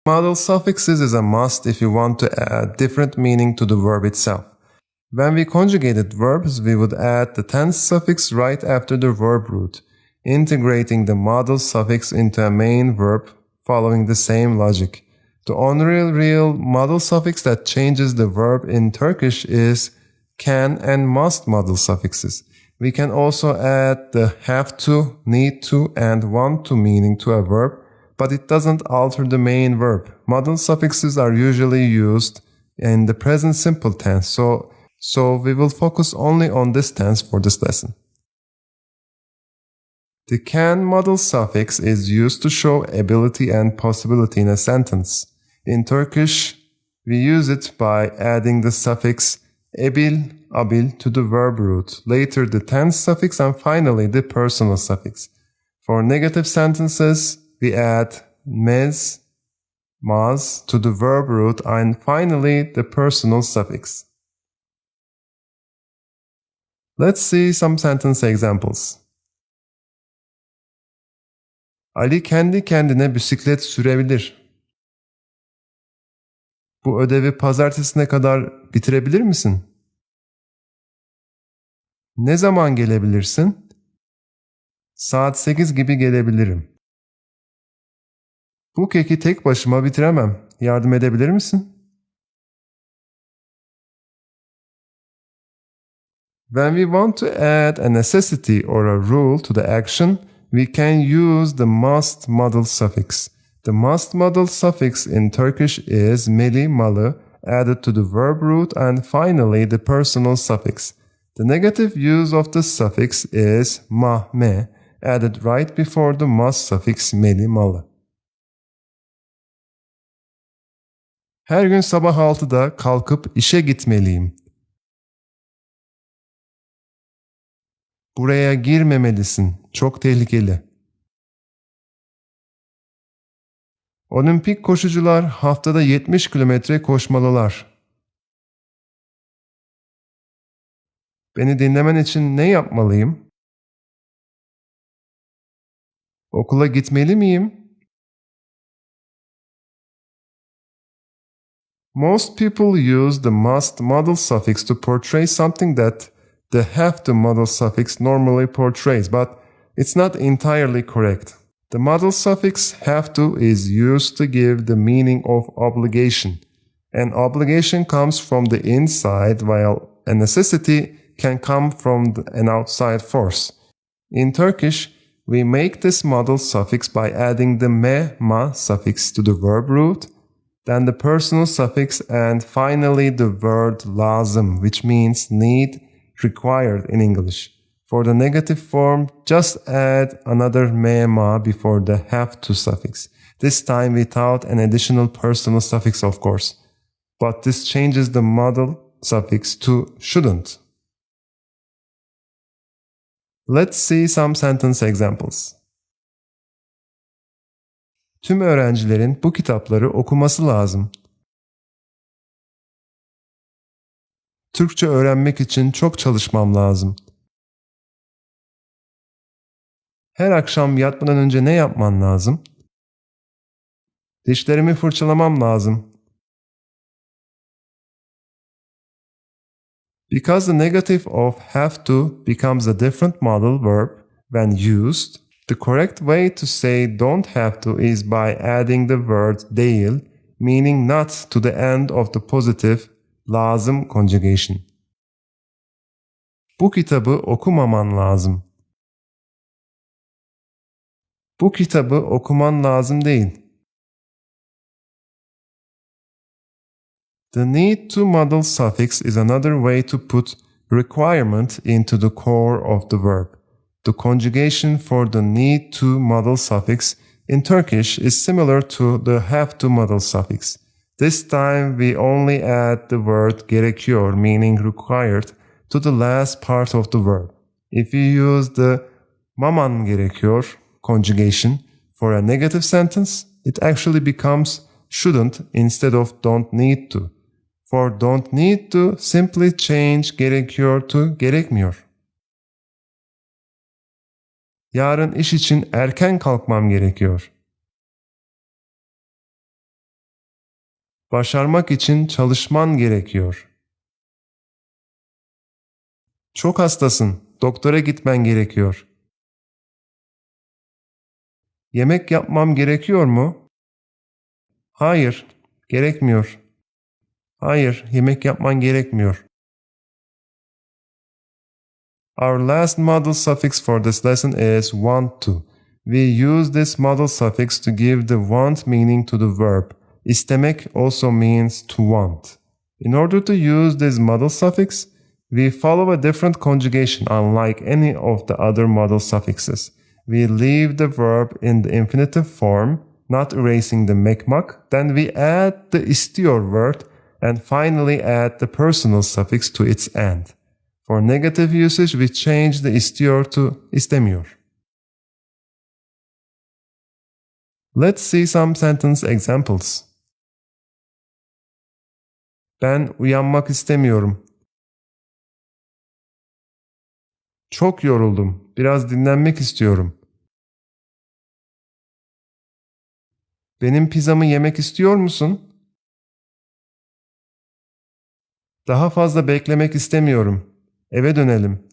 Modal suffixes is a must if you want to add different meaning to the verb itself. When we conjugated verbs, we would add the tense suffix right after the verb root, integrating the modal suffix into a main verb following the same logic. The only real modal suffix that changes the verb in Turkish is can and must modal suffixes. We can also add the have to, need to, and want to meaning to a verb, but it doesn't alter the main verb. Modal suffixes are usually used in the present simple tense, so we will focus only on this tense for this lesson. The can modal suffix is used to show ability and possibility in a sentence. In Turkish, we use it by adding the suffix ebil, abil to the verb root, later the tense suffix, and finally the personal suffix. For negative sentences, we add mez, maz to the verb root, and finally the personal suffix. Let's see some sentence examples. Ali kendi kendine bisiklet sürebilir. Bu ödevi pazartesine kadar bitirebilir misin? Ne zaman gelebilirsin? Saat 8 gibi gelebilirim. Bu keki tek başıma bitiremem. Yardım edebilir misin? When we want to add a necessity or a rule to the action, we can use the must modal suffix. The must modal suffix in Turkish is meli, malı, added to the verb root, and finally the personal suffix. The negative use of the suffix is ma, me, added right before the must suffix meli, malı. Her gün sabah 6'da kalkıp işe gitmeliyim. Buraya girmemelisin. Çok tehlikeli. Olimpik koşucular haftada 70 kilometre koşmalılar. Beni dinlemen için ne yapmalıyım? Okula gitmeli miyim? Most people use the must modal suffix to portray something that the have to modal suffix normally portrays, but it's not entirely correct. The modal suffix have to is used to give the meaning of obligation. An obligation comes from the inside, while a necessity can come from an outside force. In Turkish, we make this modal suffix by adding the me, ma suffix to the verb root, then the personal suffix, and finally the word lazım, which means need, required in English. For the negative form, just add another me, ma before the have to suffix, this time without an additional personal suffix, of course. But this changes the modal suffix to shouldn't. Let's see some sentence examples. Tüm öğrencilerin bu kitapları okuması lazım. Türkçe öğrenmek için çok çalışmam lazım. Her akşam yatmadan önce ne yapman lazım? Dişlerimi fırçalamam lazım. Because the negative of have to becomes a different modal verb when used, the correct way to say don't have to is by adding the word değil, meaning not, to the end of the positive lazım conjugation. Bu kitabı okumaman lazım. Bu kitabı okuman lazım değil. The need to modal suffix is another way to put requirement into the core of the verb. The conjugation for the need to modal suffix in Turkish is similar to the have to modal suffix. This time we only add the word gerekiyor, meaning required, to the last part of the verb. If you use the maman gerekiyor conjugation for a negative sentence, it actually becomes shouldn't instead of don't need to. For don't need to, simply change gerekiyor to gerekmiyor. Yarın iş için erken kalkmam gerekiyor. Başarmak için çalışman gerekiyor. Çok hastasın. Doktora gitmen gerekiyor. Yemek yapmam gerekiyor mu? Hayır, gerekmiyor. Hayır, yemek yapman gerekmiyor. Our last modal suffix for this lesson is want to. We use this modal suffix to give the want meaning to the verb. İstemek also means to want. In order to use this modal suffix, we follow a different conjugation unlike any of the other modal suffixes. We leave the verb in the infinitive form, not erasing the mekmak. Then we add the istiyor word and finally add the personal suffix to its end. For negative usage, we change the istiyor to istemiyor. Let's see some sentence examples. Ben uyanmak istemiyorum. Çok yoruldum. Biraz dinlenmek istiyorum. Benim pizzamı yemek istiyor musun? Daha fazla beklemek istemiyorum. Eve dönelim.